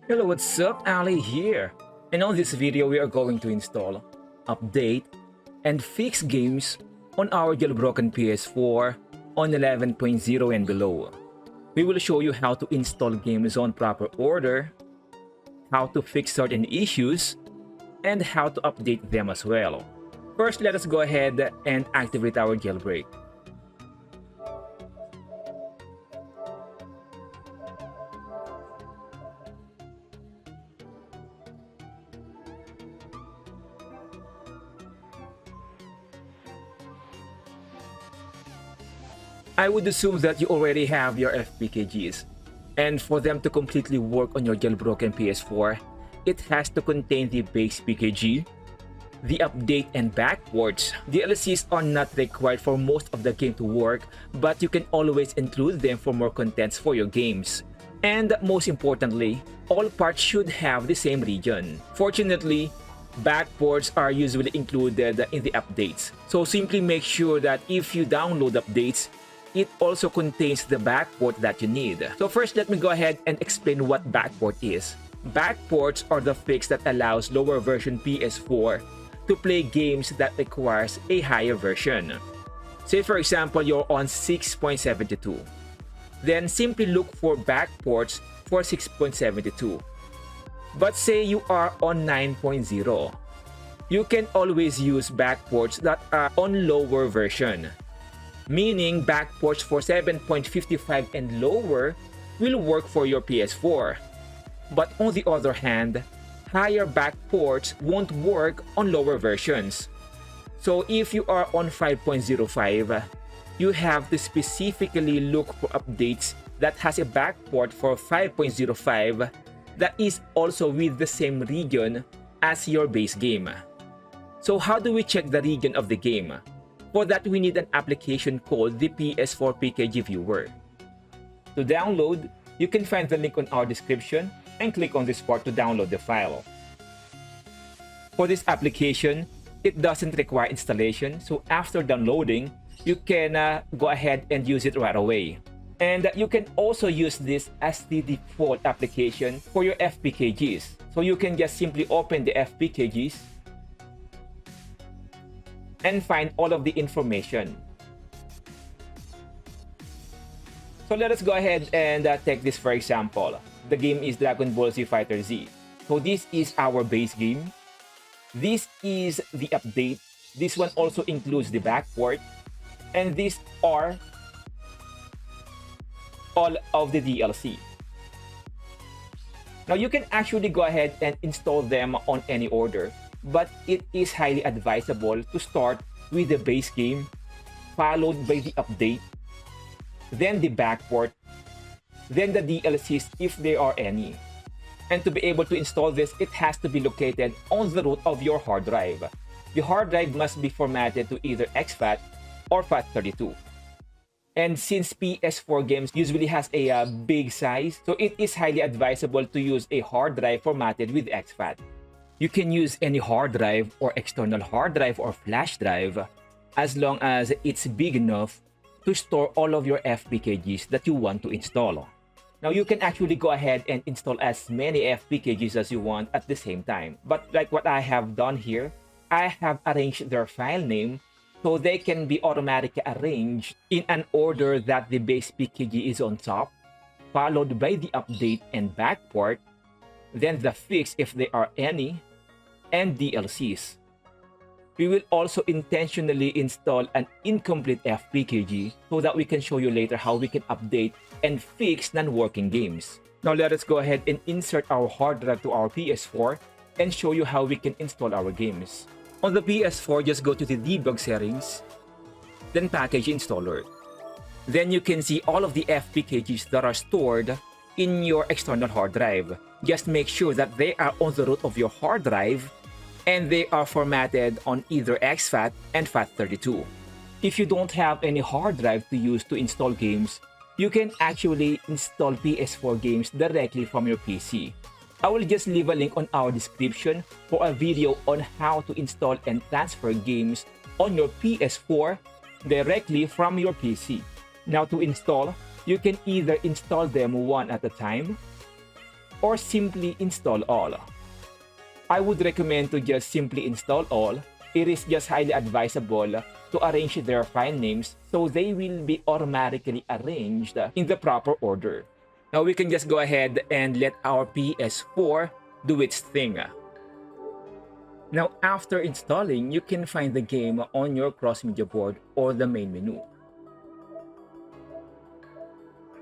Hello, what's up? Ali here. And on this video, we are going to install, update, and fix games on our jailbroken PS4 on 11.0 and below. We will show you how to install games on proper order, how to fix certain issues, and how to update them as well. First, let us go ahead and activate our jailbreak. I would assume that you already have your FPKGs, and for them to completely work on your jailbroken PS4, it has to contain the base PKG, the update and backports. DLCs are not required for most of the game to work, but you can always include them for more contents for your games. And most importantly, all parts should have the same region. Fortunately, backports are usually included in the updates, so simply make sure that if you download updates, it also contains the backport that you need. So first, let me go ahead and explain what backport is. Backports are the fix that allows lower version PS4 to play games that requires a higher version. Say for example, you're on 6.72. Then simply look for backports for 6.72. But say you are on 9.0. You can always use backports that are on lower version, meaning backports for 7.55 and lower will work for your PS4. But on the other hand, higher backports won't work on lower versions. So if you are on 5.05, you have to specifically look for updates that has a backport for 5.05 that is also with the same region as your base game. So how do we check the region of the game? For that, we need an application called the PS4 PKG Viewer. To download, you can find the link on our description and click on this part to download the file. For this application, it doesn't require installation, so after downloading, you can go ahead and use it right away. And you can also use this as the default application for your FPKGs. So you can just simply open the FPKGs and find all of the information. So let us go ahead and take this for example. The game is Dragon Ball Z Fighter Z. So this is our base game. This is the update. This one also includes the backport. And these are all of the DLC. Now you can actually go ahead and install them on any order, but it is highly advisable to start with the base game, followed by the update, then the backport, then the DLCs if there are any. And to be able to install this, it has to be located on the root of your hard drive. The hard drive must be formatted to either exFAT or FAT32. And since PS4 games usually has a big size, so it is highly advisable to use a hard drive formatted with exFAT. You can use any hard drive or external hard drive or flash drive as long as it's big enough to store all of your FPKGs that you want to install. Now you can actually go ahead and install as many FPKGs as you want at the same time. But like what I have done here, I have arranged their file name so they can be automatically arranged in an order that the base PKG is on top, followed by the update and backport, then the fix if there are any, and DLCs. We will also intentionally install an incomplete FPKG so that we can show you later how we can update and fix non-working games. Now let us go ahead and insert our hard drive to our PS4 and show you how we can install our games. On the PS4, just go to the debug settings, then package installer. Then you can see all of the FPKGs that are stored in your external hard drive. Just make sure that they are on the root of your hard drive and they are formatted on either exFAT and FAT32. If you don't have any hard drive to use to install games, you can actually install PS4 games directly from your PC. I will just leave a link on our description for a video on how to install and transfer games on your PS4 directly from your PC. Now to install, you can either install them one at a time or simply install all. I would recommend to just simply install all. It is just highly advisable to arrange their file names so they will be automatically arranged in the proper order. Now we can just go ahead and let our PS4 do its thing. Now after installing, you can find the game on your cross-media board or the main menu.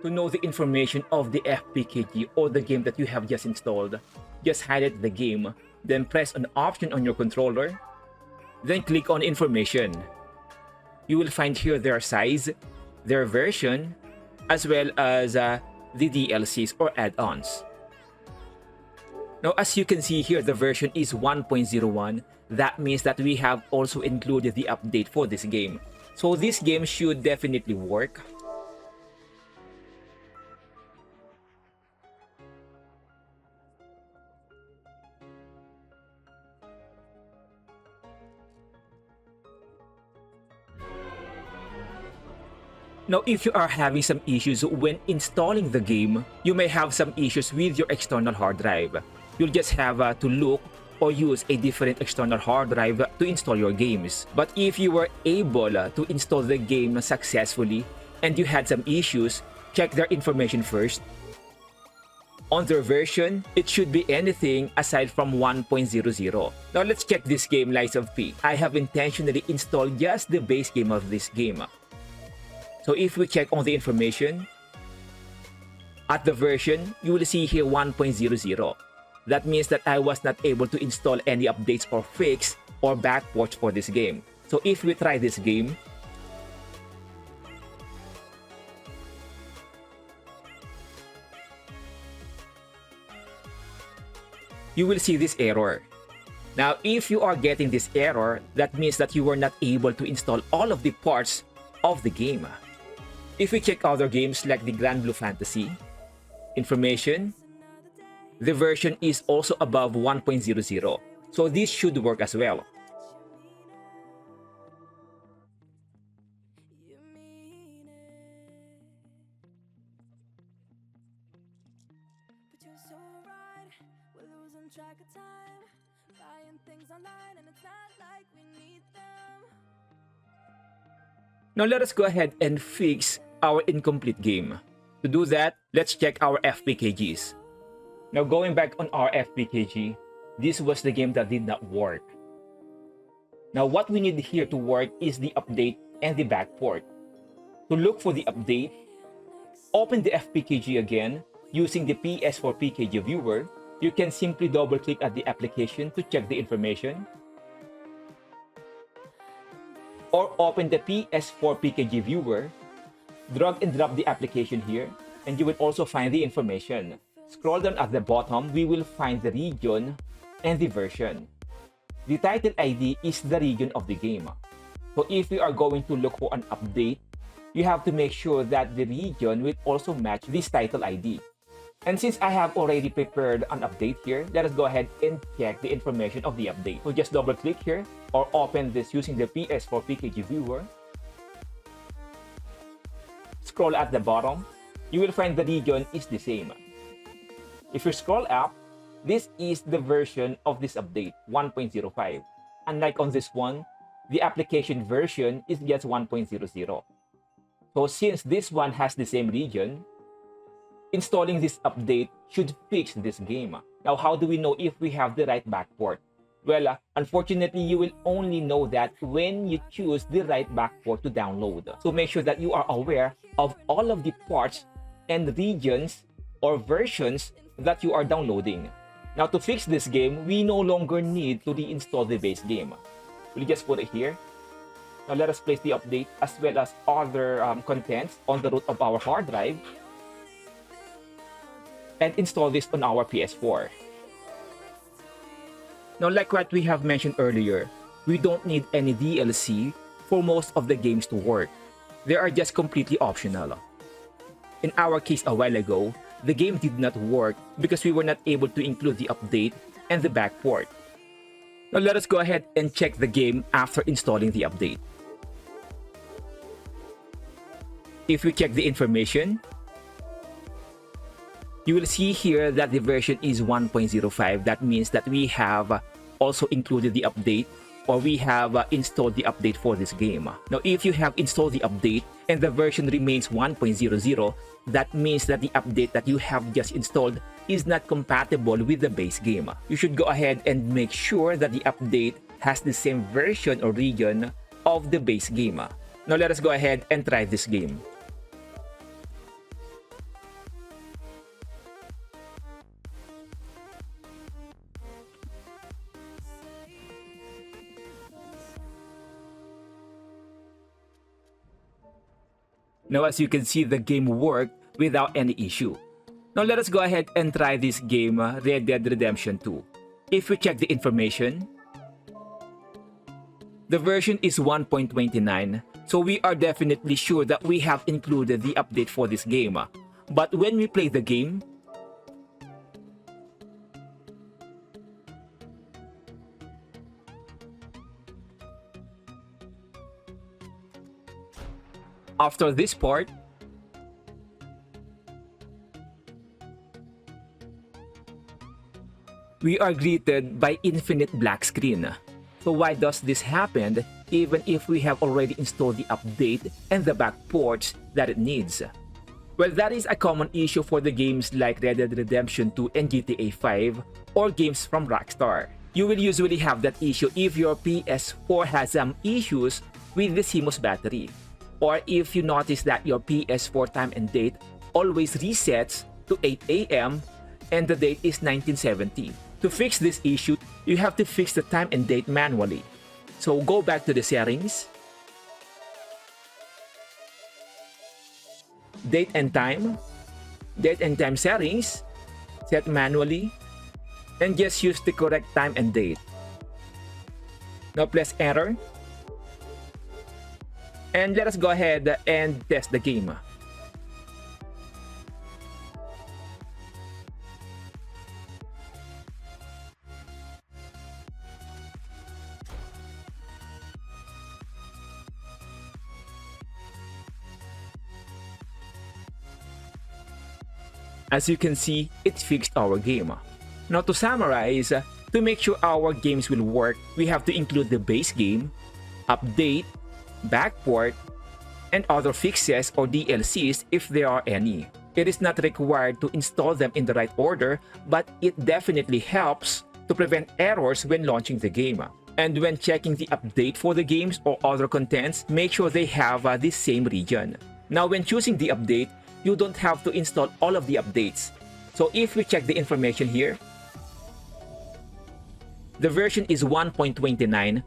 To know the information of the FPKG or the game that you have just installed, just highlight the game, then press an option on your controller, then click on information. You will find here their size, their version, as well as the DLCs or add-ons. Now as you can see here, the version is 1.01. That means that we have also included the update for this game. So this game should definitely work. Now, if you are having some issues when installing the game, you may have some issues with your external hard drive. You'll just have to look or use a different external hard drive to install your games. But if you were able to install the game successfully and you had some issues, check their information first. On their version, it should be anything aside from 1.00. Now let's check this game, Lies of P. I have intentionally installed just the base game of this game. So if we check on the information, at the version, you will see here 1.00. That means that I was not able to install any updates or fix or backports for this game. So if we try this game, you will see this error. Now, if you are getting this error, that means that you were not able to install all of the parts of the game. If we check other games like the Grand Blue Fantasy, information, the version is also above 1.00. So this should work as well. Now let us go ahead and fix our incomplete game. To do that, let's check our FPKGs. Now going back on our FPKG, this was the game that did not work. Now what we need here to work is the update and the backport. To look for the update, open the FPKG again using the PS4 PKG viewer. You can simply double click at the application to check the information. Or open the PS4 PKG viewer, drag and drop the application here, and you will also find the information. Scroll down at the bottom, we will find the region and the version. The title ID is the region of the game. So if we are going to look for an update, you have to make sure that the region will also match this title ID. And since I have already prepared an update here, let us go ahead and check the information of the update. So just double click here or open this using the PS4 PKG viewer. Scroll at the bottom, you will find the region is the same. If you scroll up, this is the version of this update, 1.05. Unlike on this one, the application version is just 1.00. So since this one has the same region, installing this update should fix this game. Now, how do we know if we have the right backport? Well, unfortunately, you will only know that when you choose the right backport to download. So make sure that you are aware of all of the parts and regions or versions that you are downloading. Now, to fix this game, we no longer need to reinstall the base game. We'll just put it here. Now, let us place the update as well as other contents on the root of our hard drive and install this on our PS4. Now, like what we have mentioned earlier, we don't need any DLC for most of the games to work. They are just completely optional. In our case a while ago, the game did not work because we were not able to include the update and the backport. Now let us go ahead and check the game after installing the update. If we check the information, You will see here that the version is 1.05. That means that we have also included the update, or we have installed the update for this game. Now, if you have installed the update and the version remains 1.00, that means that the update that you have just installed is not compatible with the base game. You should go ahead and make sure that the update has the same version or region of the base game. Now, let us go ahead and try this game. Now, as you can see, the game worked without any issue. Now, let us go ahead and try this game, Red Dead Redemption 2. If we check the information, the version is 1.29, so we are definitely sure that we have included the update for this game. But when we play the game, after this part, we are greeted by infinite black screen. So why does this happen even if we have already installed the update and the backports that it needs? Well, that is a common issue for the games like Red Dead Redemption 2 and GTA 5 or games from Rockstar. You will usually have that issue if your PS4 has some issues with the CMOS battery, or if you notice that your PS4 time and date always resets to 8 AM and the date is 1970. To fix this issue, you have to fix the time and date manually. So go back to the settings, date and time settings, set manually, and just use the correct time and date. Now press enter. And let us go ahead and test the game. As you can see, it fixed our game. Now to summarize, to make sure our games will work, we have to include the base game, update, backport, and other fixes or DLCs if there are any. It is not required to install them in the right order, but it definitely helps to prevent errors when launching the game. And when checking the update for the games or other contents, make sure they have the same region. Now when choosing the update, you don't have to install all of the updates. So if we check the information here, the version is 1.29.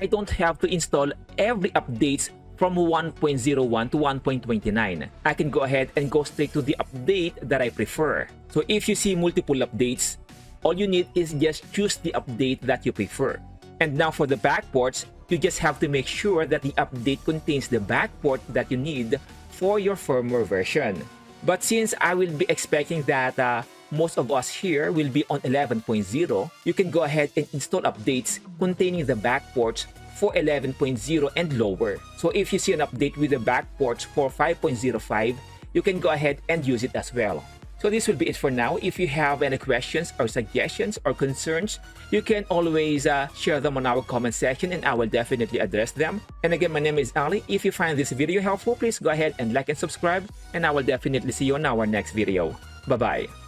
I don't have to install every updates from 1.01 to 1.29. I can go ahead and go straight to the update that I prefer. So if you see multiple updates, all you need is just choose the update that you prefer. And now for the backports, you just have to make sure that the update contains the backport that you need for your firmware version. But since I will be expecting that most of us here will be on 11.0, you can go ahead and install updates containing the backports for 11.0 and lower. So if you see an update with the backports for 5.05, you can go ahead and use it as well. So this will be it for now. If you have any questions or suggestions or concerns, you can always share them on our comment section and I will definitely address them. And again, my name is Ali. If you find this video helpful, please go ahead and like and subscribe, and I will definitely see you on our next video. Bye-bye.